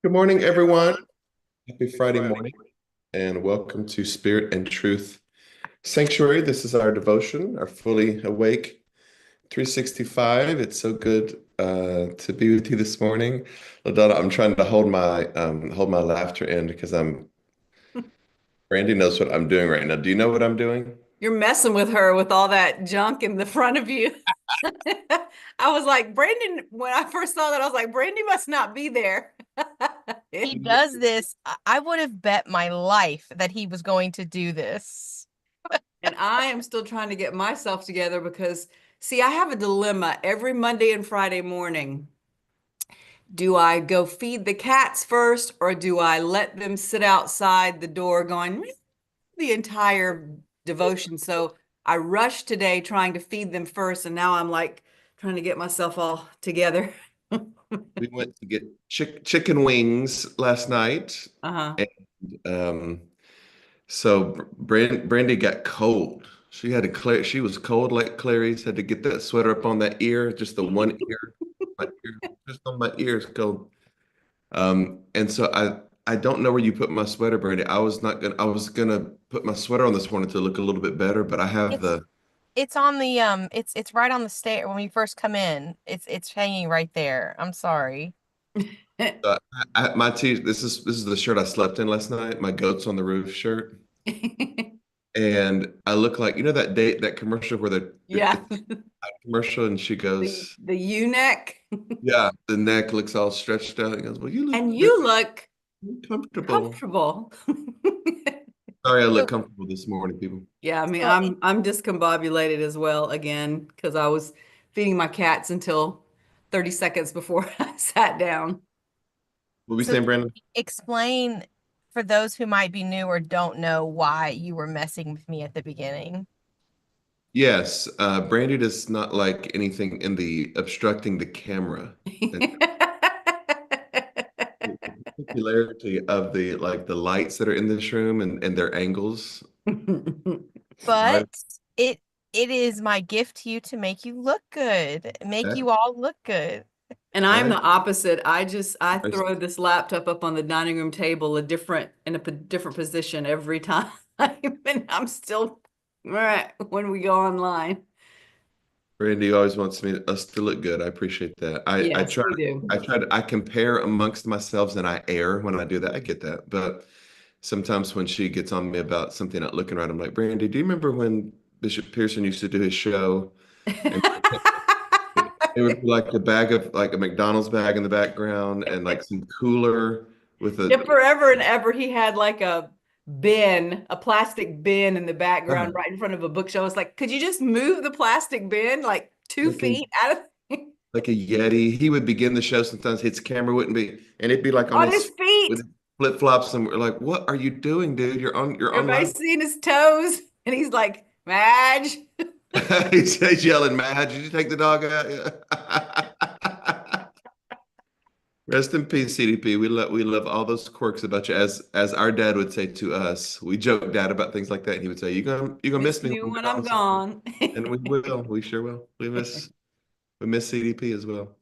Good morning, everyone. Happy Friday morning, and welcome to Spirit and Truth Sanctuary. This is our devotion, our fully awake 365. It's so good to be with you this morning. LaDonna, I'm trying to hold my laughter in because Brandy knows what I'm doing right now. Do you know what I'm doing? You're messing with her with all that junk in the front of you. I was like, Brandon, when I first saw that, I was like, Brandy must not be there. He does this. I would have bet my life that he was going to do this. And I am still trying to get myself together because, see, I have a dilemma every Monday and Friday morning. Do I go feed the cats first, or do I let them sit outside the door going the entire devotion? So I rushed today trying to feed them first, and now I'm like trying to get myself all together. We went to get chicken wings last night, Uh-huh. and so Brandy got cold. She had to clear. She was cold like Clarice. Had to get that sweater up on that ear, just the one ear, just on my ears cold. And so I don't know where you put my sweater, Brandy. I was gonna put my sweater on this morning to look a little bit better, but I have It's the it's on the it's right on the stair when you first come in. It's hanging right there. I'm sorry. my t. This is the shirt I slept in last night. My goats on the roof shirt. And I look like, that commercial where Yeah. it's a commercial and she The goes, the U-neck. yeah, the neck looks all stretched out. He goes, well, you look And very you look comfortable. comfortable. Sorry, I look So comfortable this morning, people. Yeah, I mean, so I'm discombobulated as well again because I was feeding my cats until 30 seconds before I sat down. What we so saying, Brandon? explain for those who might be new or don't know why you were messing with me at the beginning. Yes, Brandy does not like anything in the obstructing the camera. And the particularity of the lights that are in this room and their angles. But Right? it it is my gift to you to make you look good, make That, you all look good. And I'm I, the opposite. I I, throw this laptop up on the dining room table different position every time. And I'm still when we go online. Brandy always wants us to look good. I appreciate that. Yes, we do. I compare amongst myself and I err when I do that. I get that. But sometimes when she gets on me about something not looking right, I'm like, Brandy, do you remember when Bishop Pearson used to do his show and it would be like like a McDonald's bag in the background and like some cooler with Yeah, a forever and ever, he had like a plastic bin in the background right in front of a bookshelf. It's like, could you just move the plastic bin like two like a feet out of like a Yeti. He would begin the show sometimes his camera wouldn't be and it'd be like on on his his feet? with flip-flops and we're like, what are you doing, dude? You're online. Everybody's seeing his toes, and he's like, Madge. He's yelling, "Mad! Did you take the dog out?" Yeah. Rest in peace, CDP. We love all those quirks about you. As our dad would say to us, we joke dad about things like that, and he would say, "You gonna Miss miss me me when I'm when I'm gone sometime," gone. and we will. We sure will. We miss CDP as well.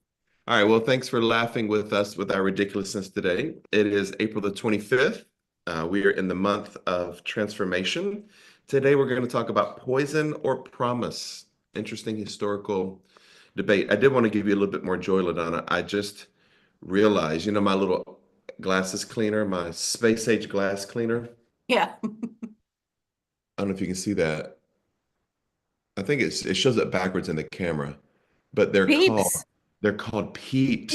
All right. Well, thanks for laughing with us with our ridiculousness today. It is April the 25th. We are in the month of transformation. Today, we're going to talk about poison or promise. Interesting historical debate. I did want to give you a little bit more joy, LaDonna. I just realized, my little glasses cleaner, my space age glass cleaner. Yeah. I don't know if you can see that. I think it shows it backwards in the camera, but they're called Peeps. they're called peeps.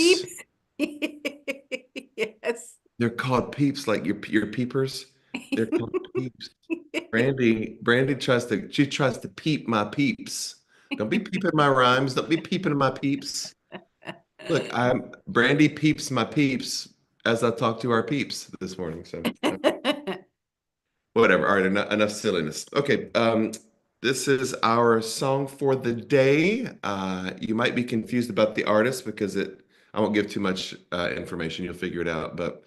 Peeps. Yes. They're called peeps, like your peepers. They're called peeps. Brandy she tries to peep my peeps. Don't be peeping my rhymes. Don't be peeping my peeps. Look, I'm Brandy peeps my peeps as I talk to our peeps this morning. So whatever. All right, enough silliness. Okay, this is our song for the day. You might be confused about the artist because I won't give too much information. You'll figure it out, but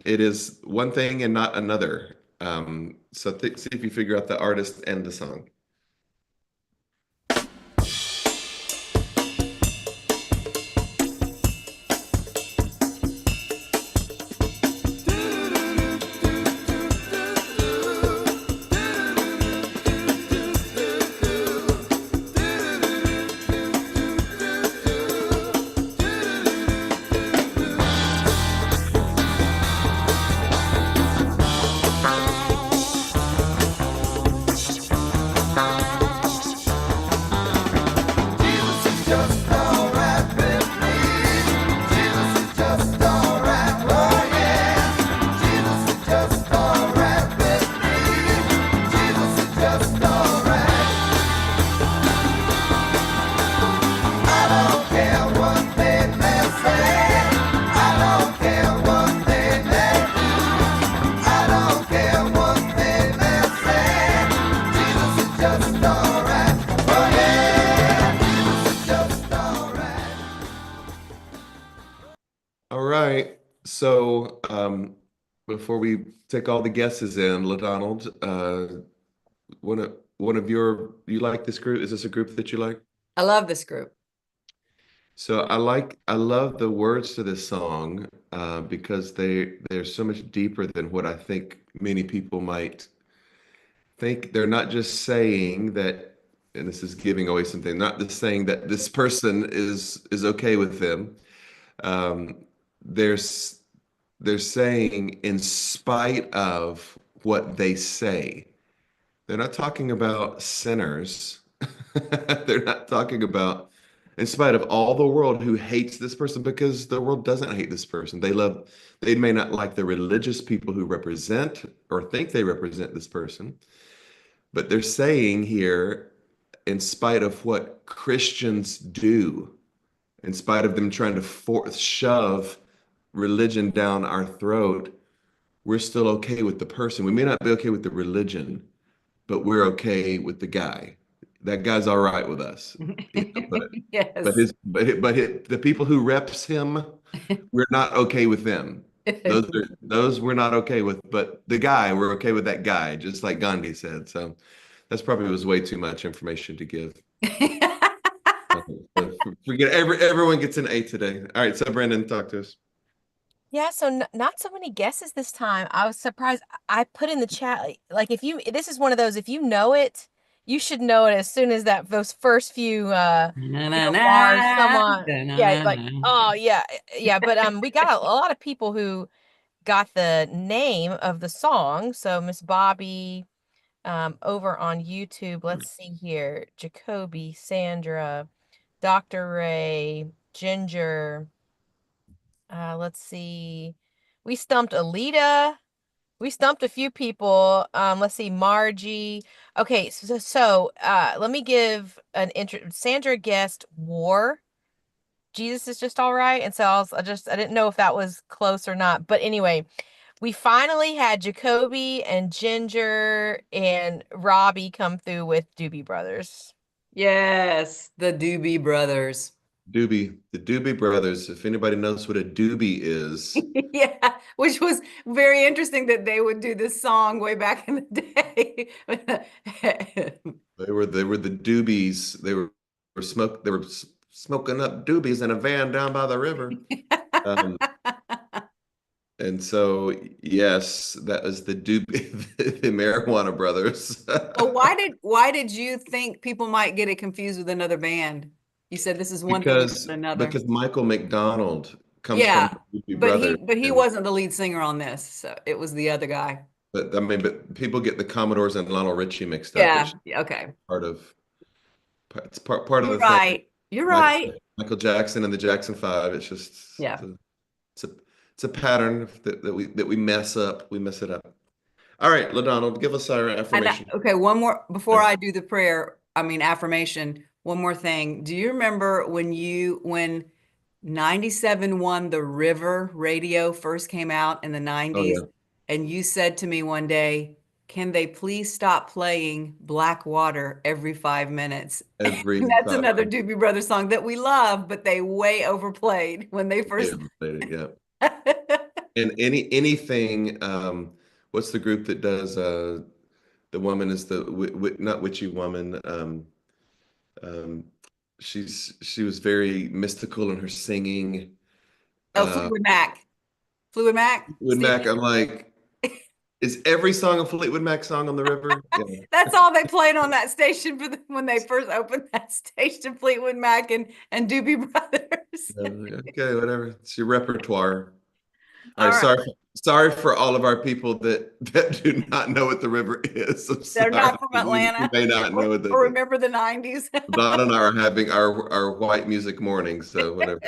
it is one thing and not another. So see if you figure out the artist and the song. So, before we take all the guesses in, LaDonald, you like this group? Is this a group that you like? I love this group. So I love the words to this song because they're so much deeper than what I think many people might think. They're not just saying that, and this is giving away something, not just saying that this person is okay with them. Um, there's they're saying in spite of what they say. They're not talking about sinners. They're not talking about in spite of all the world who hates this person, because the world doesn't hate this person. They may not like the religious people who represent or think they represent this person, but they're saying here, in spite of what Christians do, in spite of them trying to shove religion down our throat, we're still okay with the person. We may not be okay with the religion, but we're okay with the guy. That guy's all right with us. You know, Yes. the people who reps him, we're not okay with them. Those we're not okay with, but the guy, we're okay with that guy, just like Gandhi said. So that's probably was way too much information to give. Forget everyone gets an A today. All right, so Brandon, talk to us. Yeah, so not so many guesses this time. I was surprised. I put in the chat like if you this is one of those if you know it, you should know it as soon as those first few Na, na, bars come na, on. da, na, Yeah, na, like na. oh yeah, yeah, but we got a lot of people who got the name of the song. So Miss Bobby over on YouTube, let's see here. Jacoby, Sandra, Dr. Ray, Ginger, let's see. We stumped Alita. We stumped a few people. Let's see, Margie. Okay, let me give an intro. Sandra guessed War. Jesus is just all right. And so I didn't know if that was close or not. But anyway, we finally had Jacoby and Ginger and Robbie come through with Doobie Brothers. Yes, the Doobie Brothers. The Doobie Brothers. If anybody knows what a doobie is, Yeah, which was very interesting that they would do this song way back in the day. they were the doobies. They were smoking up doobies in a van down by the river. Um, and so yes, that was the doobie, the Marijuana Brothers. Well, why did you think people might get it confused with another band? You said this is one thing and because another. because Michael McDonald comes from Yeah, the Doobie but Brothers, he and wasn't the lead singer on this, so it was the other guy. but people get the Commodores and Lionel Richie mixed up. Yeah, okay. Part of it's part of You're the thing. right. You're Michael right. Michael Jackson and the Jackson Five. It's just Yeah. it's a it's a pattern that we mess up. We mess it up. All right, LaDonald, give us our affirmation. Okay, one more before Yeah. I do the prayer, I mean affirmation, one more thing. Do you remember when 97.1 The River radio first came out in the Oh 90s? yeah. And you said to me one day, can they please stop playing Black Water every 5 minutes? Every And that's five another minutes, Doobie Brothers song that we love, but they way overplayed when they they first. overplayed it. Yeah. And anything. What's the group that does? The woman is not witchy woman. Um, she was very mystical in her singing. Oh, Uh, Fleetwood Mac. Fleetwood Mac, Fleetwood Steve. Mac. I'm like, is every song a Fleetwood Mac song on the river? Yeah. That's all they played on that station when they first opened that station, Fleetwood Mac and Doobie Brothers. Okay, whatever. It's your repertoire. All All right, right. sorry for all of our people that do not know what the river is. I'm They're sorry. not from We Atlanta may not know what or that is. remember the 90s. Don and I are having our white music morning, so whatever.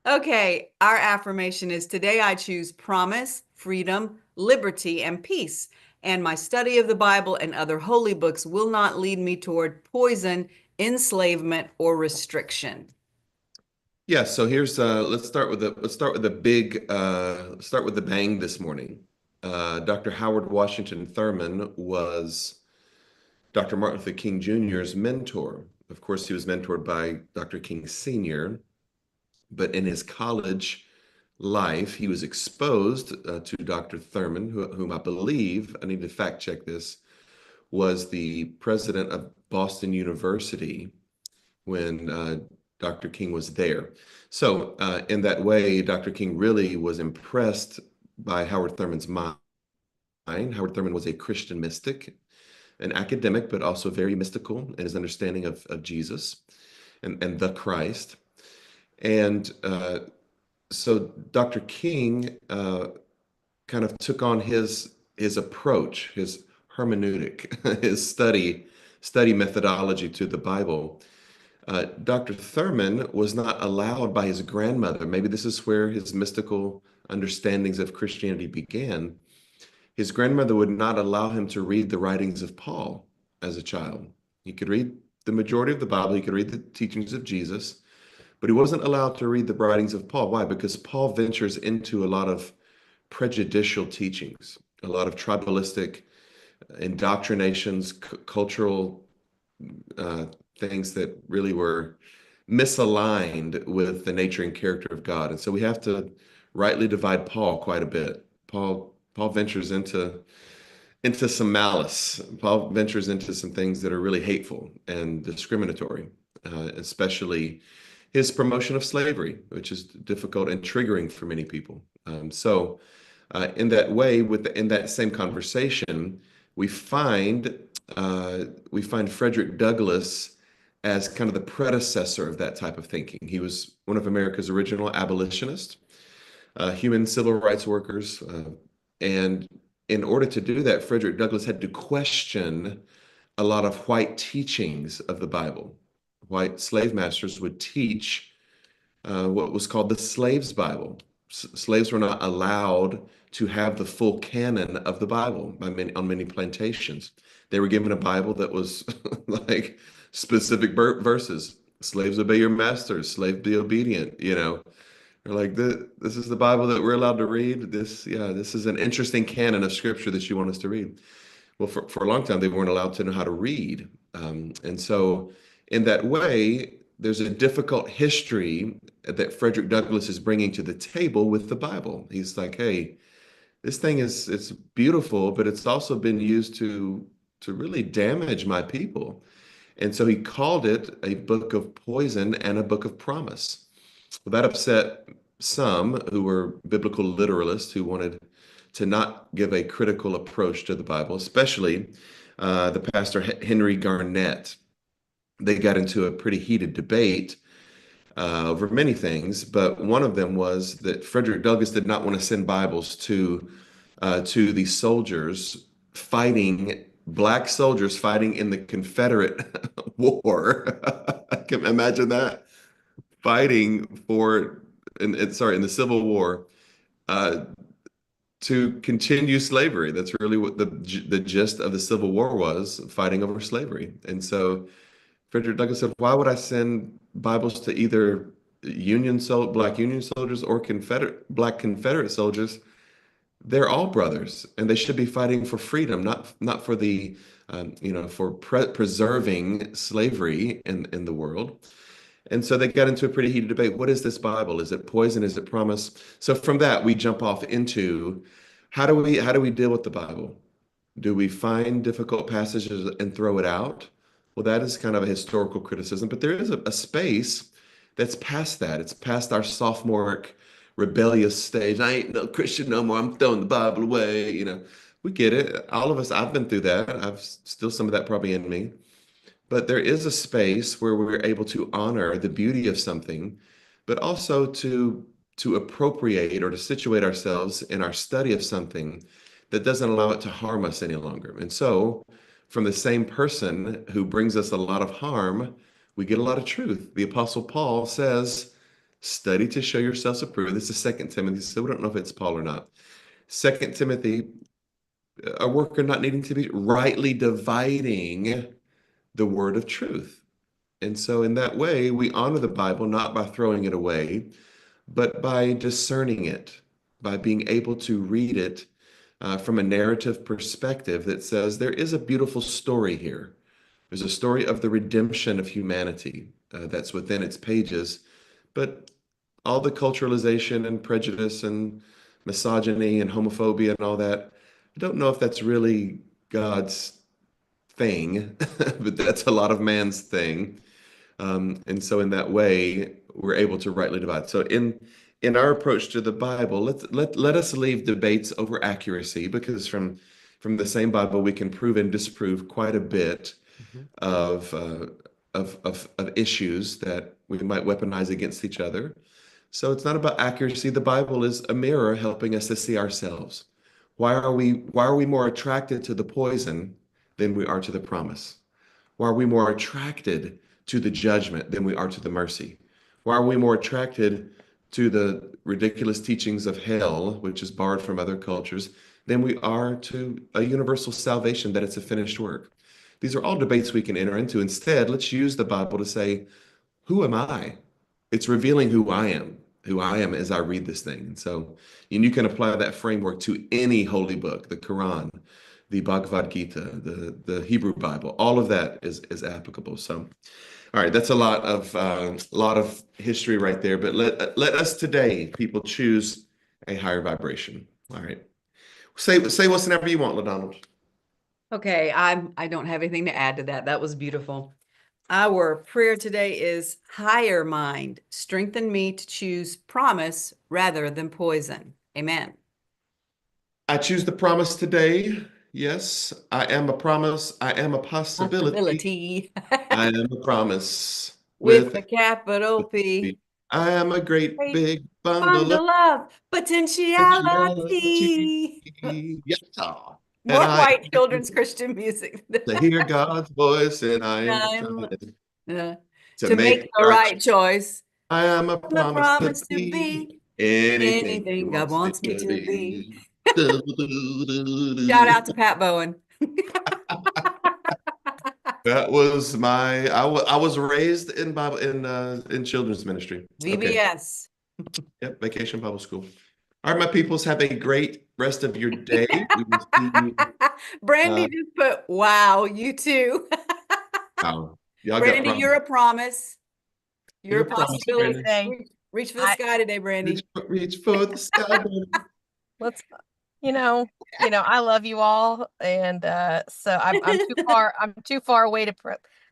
Okay, our affirmation is today I choose promise, freedom, liberty, and peace. And my study of the Bible and other holy books will not lead me toward poison, enslavement, or restriction. Yeah, so here's let's start with the big start with the bang this morning. Dr. Howard Washington Thurman was Dr. Martin Luther King Jr.'s mentor. Of course, he was mentored by Dr. King Sr., but in his college life, he was exposed to Dr. Thurman, whom I believe, I need to fact check this, was the president of Boston University when Dr. King was there. So in that way, Dr. King really was impressed by Howard Thurman's mind. Howard Thurman was a Christian mystic, an academic, but also very mystical in his understanding of Jesus and the Christ. And so Dr. King kind of took on his approach, his hermeneutic, his study methodology to the Bible. Dr. Thurman was not allowed by his grandmother. Maybe this is where his mystical understandings of Christianity began. His grandmother would not allow him to read the writings of Paul as a child. He could read the majority of the Bible, he could read the teachings of Jesus, but he wasn't allowed to read the writings of Paul. Why? Because Paul ventures into a lot of prejudicial teachings, a lot of tribalistic indoctrinations, cultural things that really were misaligned with the nature and character of God. And so we have to rightly divide Paul quite a bit. Paul ventures into some malice. Paul ventures into some things that are really hateful and discriminatory, especially his promotion of slavery, which is difficult and triggering for many people. So in that way, in that same conversation, we find Frederick Douglass as kind of the predecessor of that type of thinking. He was one of America's original abolitionists, human civil rights workers, and in order to do that, Frederick Douglass had to question a lot of white teachings of the Bible. White slave masters would teach what was called the slaves' Bible. Slaves were not allowed to have the full canon of the Bible on many plantations. They were given a Bible that was like specific verses. Slaves obey your masters, slave be obedient, you know. They're like, this is the Bible that we're allowed to read. This is an interesting canon of scripture that you want us to read. Well, for a long time, they weren't allowed to know how to read. And so in that way, there's a difficult history that Frederick Douglass is bringing to the table with the Bible. He's like, hey, this thing it's beautiful, but it's also been used to really damage my people. And so he called it a book of poison and a book of promise. Well, that upset some who were biblical literalists who wanted to not give a critical approach to the Bible, especially the pastor Henry Garnett. They got into a pretty heated debate over many things, but one of them was that Frederick Douglass did not want to send Bibles to the soldiers fighting, black soldiers fighting in the Confederate War. I can imagine that, fighting in the Civil War, to continue slavery. That's really what the gist of the Civil War was, fighting over slavery. And so Frederick Douglass said, why would I send Bibles to either black Union soldiers or black Confederate soldiers? They're all brothers, and they should be fighting for freedom, not for the for preserving slavery in the world. And so they got into a pretty heated debate. What is this Bible? Is it poison? Is it promise? So from that, we jump off into how do we deal with the Bible? Do we find difficult passages and throw it out? Well, that is kind of a historical criticism, but there is a space that's past that. It's past our sophomoric rebellious stage. I ain't no Christian no more. I'm throwing the Bible away. We get it. All of us, I've been through that. I've still some of that probably in me. But there is a space where we're able to honor the beauty of something, but also to appropriate or to situate ourselves in our study of something that doesn't allow it to harm us any longer. And so, from the same person who brings us a lot of harm, we get a lot of truth. The Apostle Paul says, study to show yourselves approved. This is 2 Timothy, so we don't know if it's Paul or not. 2 Timothy, a worker not needing to be rightly dividing the word of truth. And so in that way, we honor the Bible not by throwing it away, but by discerning it, by being able to read it from a narrative perspective that says there is a beautiful story here. There's a story of the redemption of humanity that's within its pages, but all the culturalization and prejudice and misogyny and homophobia and all that, I don't know if that's really God's thing, but that's a lot of man's thing. And so in that way, we're able to rightly divide. So in our approach to the Bible, let us leave debates over accuracy, because from the same Bible we can prove and disprove quite a bit of of issues that we might weaponize against each other. So it's not about accuracy. The Bible is a mirror helping us to see ourselves. Why are we more attracted to the poison than we are to the promise? Why are we more attracted to the judgment than we are to the mercy? Why are we more attracted to the ridiculous teachings of hell, which is borrowed from other cultures, than we are to a universal salvation, that it's a finished work? These are all debates we can enter into. Instead, let's use the Bible to say, who am I? It's revealing who I am as I read this thing. And you can apply that framework to any holy book, the Quran, the Bhagavad Gita, the Hebrew Bible. All of that is applicable. So, all right, that's a lot of history right there. But let us today, people, choose a higher vibration. All right, say whatever you want, LaDonna. Okay, I don't have anything to add to that. That was beautiful. Our prayer today is higher mind, strengthen me to choose promise rather than poison. Amen. I choose the promise today. Yes, I am a promise. I am a possibility. Possibility I am a promise with with a capital a- P. I am a great Great big bundle of bundle of potentiality. potentiality. Yes, and More I white am children's Christian music. to hear God's voice, and I am Time determined to to make make the the right right choice. choice. I am a The promise to promise to be be anything He anything God wants me wants me to to be. be. Shout out to Pat Bowen. That was I was raised in Bible in children's ministry. Okay. VBS. Yep, Vacation Bible School. All right, my peoples, have a great rest of your day. We will see you. Brandy just put, wow, you too. Wow. Y'all got Brandy, you're problems. a promise. You're You're a a I promise, was gonna possibility. Brandon. say, Reach for the I sky today, Brandy. Reach for the sky, Brandon. let's, I love you all, and so I'm too far away to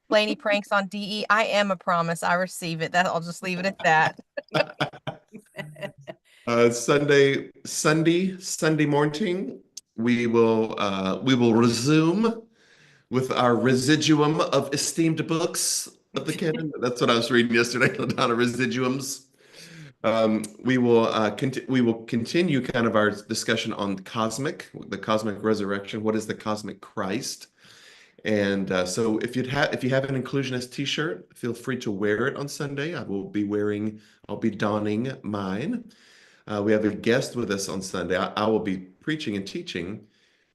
play any pranks on DE. I am a promise. I receive it. That I'll just leave it at that. Sunday morning, we will resume with our residuum of esteemed books of the canon. That's what I was reading yesterday, LaDonna, residuums. We will continue kind of our discussion on the cosmic resurrection. What is the cosmic Christ? And so if you have an inclusionist T-shirt, feel free to wear it on Sunday. I'll be donning mine. We have a guest with us on Sunday. I will be preaching and teaching,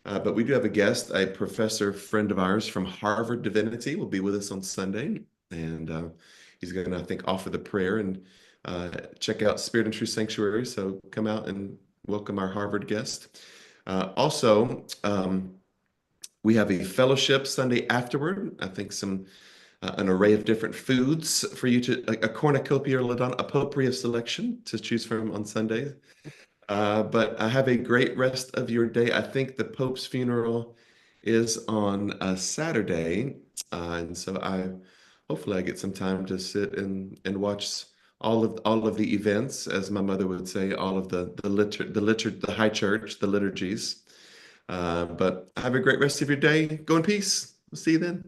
but we do have a guest, a professor friend of ours from Harvard Divinity will be with us on Sunday. And he's going to, I think, offer the prayer and check out Spirit and Truth Sanctuary. So come out and welcome our Harvard guest. Also, we have a fellowship Sunday afterward. I think an array of different foods for you a cornucopia or LaDonna, a potpourri of selection to choose from on Sunday. But I have a great rest of your day. I think the Pope's funeral is on a Saturday, and so hopefully I get some time to sit and watch all of the events, as my mother would say, all of the high church, the liturgies. But have a great rest of your day. Go in peace. We'll see you then.